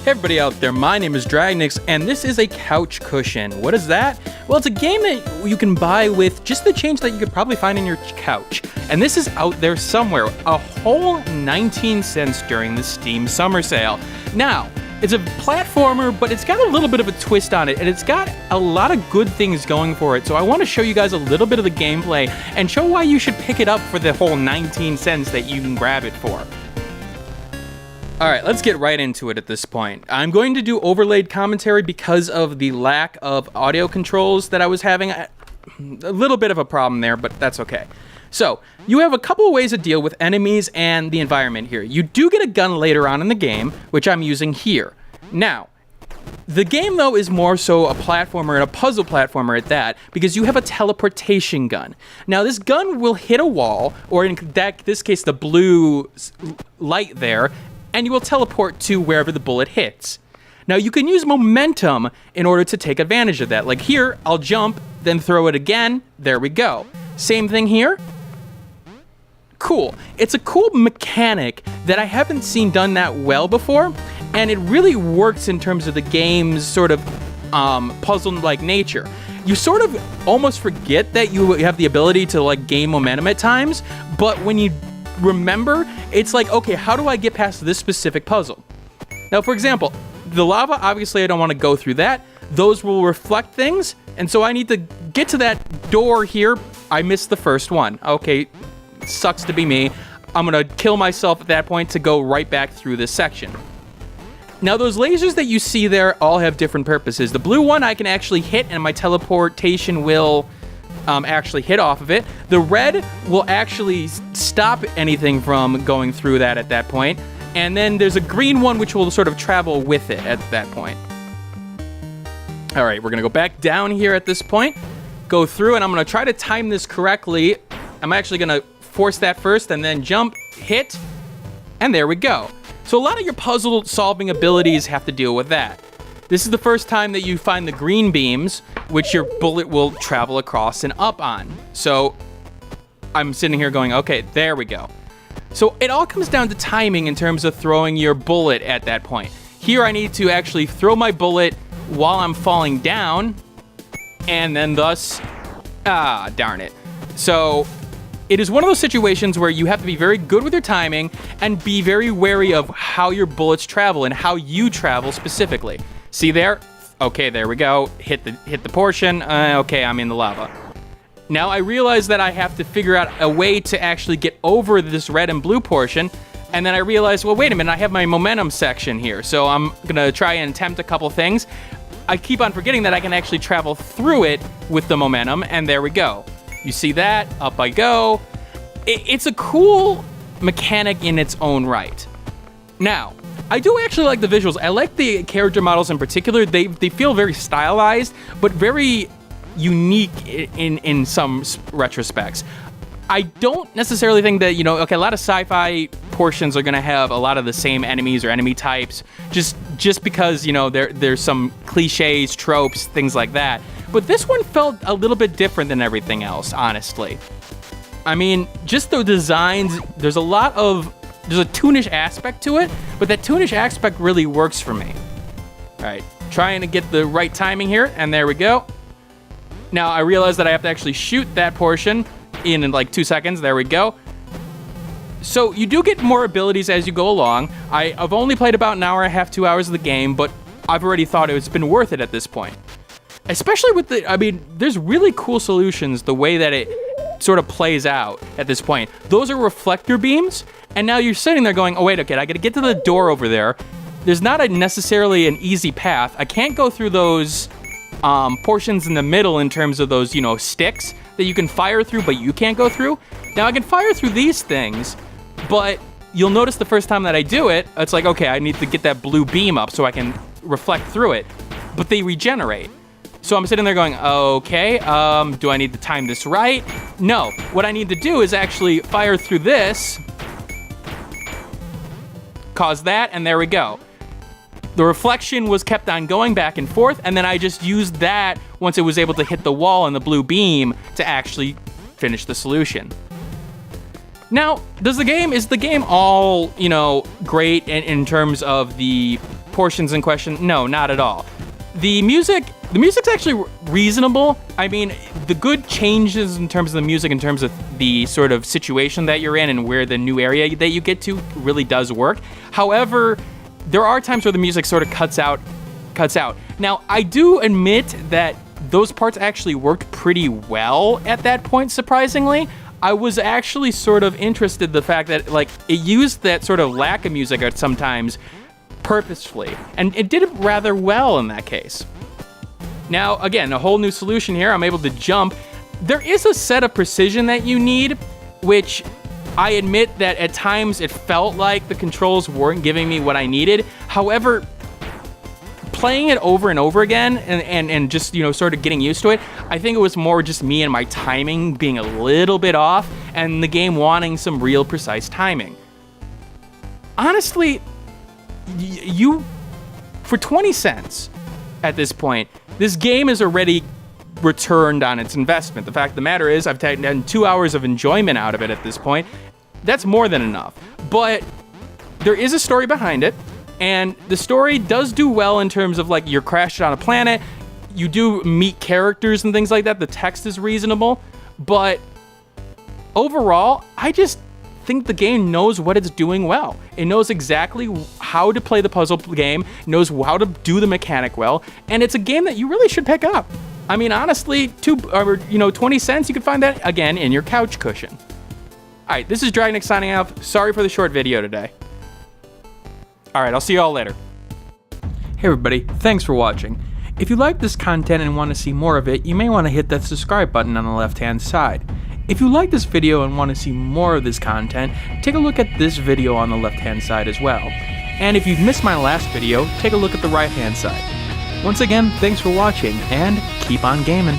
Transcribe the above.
Hey everybody out there, my name is Dragnix, and this is a couch cushion. What is that? Well, it's a game that you can buy with just the change that you could probably find in your couch. And this is out there somewhere, a whole 19 cents during the Steam summer sale. Now, it's a platformer, but it's got a little bit of a twist on it, and it's got a lot of good things going for it. So I want to show you guys a little bit of the gameplay and show why you should pick it up for the whole 19 cents that you can grab it for. Alright, let's get right into it at this point. I'm going to do overlaid commentary because of the lack of audio controls that I was having. A little bit of a problem there, but that's okay. So, you have a couple of ways to deal with enemies and the environment here. You do get a gun later on in the game, which I'm using here. Now, the game, though, is more so a platformer and a puzzle platformer at that, because you have a teleportation gun. Now, this gun will hit a wall, or in this case, the blue light there, and you will teleport to wherever the bullet hits. Now, you can use momentum in order to take advantage of that. Like here, I'll jump, then throw it again. There we go. Same thing here. Cool. It's a cool mechanic that I haven't seen done that well before, and it really works in terms of the game's sort of puzzle-like nature. You sort of almost forget that you have the ability to like gain momentum at times, but when you remember, it's like, okay, how do I get past this specific puzzle? Now, for example, the lava, obviously I don't want to go through that. Those will reflect things, and so I need to get to that door here. I missed the first one. Okay, sucks to be me. I'm gonna kill myself at that point to go right back through this section. Now, those lasers that you see there all have different purposes. The blue one I can actually hit, and my teleportation will actually hit off of it. The red will actually stop anything from going through that at that point. And then there's a green one which will sort of travel with it at that point. All right, we're gonna go back down here at this point, go through, and I'm gonna try to time this correctly. I'm actually gonna force that first and then jump, hit, and there we go. So a lot of your puzzle solving abilities have to deal with that. This is the first time that you find the green beams, which your bullet will travel across and up on. So I'm sitting here going, okay, there we go. So it all comes down to timing in terms of throwing your bullet at that point. Here I need to actually throw my bullet while I'm falling down, and then thus, darn it. So it is one of those situations where you have to be very good with your timing and be very wary of how your bullets travel and how you travel specifically. See there? Okay, there we go. Hit the portion. Okay, I'm in the lava. Now I realize that I have to figure out a way to actually get over this red and blue portion, and then I realize, well, wait a minute, I have my momentum section here, so I'm gonna try and attempt a couple things. I keep on forgetting that I can actually travel through it with the momentum, and there we go. You see that? Up I go. It's a cool mechanic in its own right. Now, I do actually like the visuals. I like the character models in particular. They feel very stylized, but very unique in some retrospects. I don't necessarily think that, okay, a lot of sci-fi portions are going to have a lot of the same enemies or enemy types, just because, there's some cliches, tropes, things like that. But this one felt a little bit different than everything else, honestly. I mean, just the designs, there's a toonish aspect to it, but that toonish aspect really works for me. All right, trying to get the right timing here, and there we go. Now I realize that I have to actually shoot that portion in like 2 seconds. There we go. So you do get more abilities as you go along. I've only played about an hour and a half, 2 hours of the game, but I've already thought it's been worth it at this point. Especially with there's really cool solutions the way that it sort of plays out at this point. Those are reflector beams, and now you're sitting there going, oh wait, okay, I gotta get to the door over there. There's not necessarily an easy path. I can't go through those portions in the middle in terms of those, sticks that you can fire through, but you can't go through. Now I can fire through these things, but you'll notice the first time that I do it, it's like, okay, I need to get that blue beam up so I can reflect through it, but they regenerate. So I'm sitting there going, okay, do I need to time this right? No, what I need to do is actually fire through this, cause that, and there we go. The reflection was kept on going back and forth, and then I just used that once it was able to hit the wall and the blue beam to actually finish the solution. Now, is the game all, great in terms of the portions in question? No, not at all. The music's actually reasonable. I mean, the good changes in terms of the music, in terms of the sort of situation that you're in and where the new area that you get to really does work. However, there are times where the music sort of cuts out. Now, I do admit that those parts actually worked pretty well at that point, surprisingly. I was actually sort of interested in the fact that, like, it used that sort of lack of music at sometimes purposefully, and it did it rather well in that case. Now, again, a whole new solution here. I'm able to jump. There is a set of precision that you need, which I admit that at times it felt like the controls weren't giving me what I needed. However, playing it over and over again and just, sort of getting used to it, I think it was more just me and my timing being a little bit off and the game wanting some real precise timing. Honestly, for 20 cents at this point, this game is already returned on its investment. The fact of the matter is, I've taken 2 hours of enjoyment out of it at this point. That's more than enough. But there is a story behind it, and the story does do well in terms of, like, you're crashed on a planet, you do meet characters and things like that, the text is reasonable, but overall, I just think the game knows what it's doing well. It knows exactly how to play the puzzle game, knows how to do the mechanic well, and it's a game that you really should pick up. I mean, honestly, 20 cents, you can find that, again, in your couch cushion. Alright, this is Dragnix signing off. Sorry for the short video today. Alright, I'll see you all later. Hey everybody, thanks for watching. If you like this content and want to see more of it, you may want to hit that subscribe button on the left-hand side. If you like this video and want to see more of this content, take a look at this video on the left-hand side as well. And if you've missed my last video, take a look at the right-hand side. Once again, thanks for watching, and keep on gaming.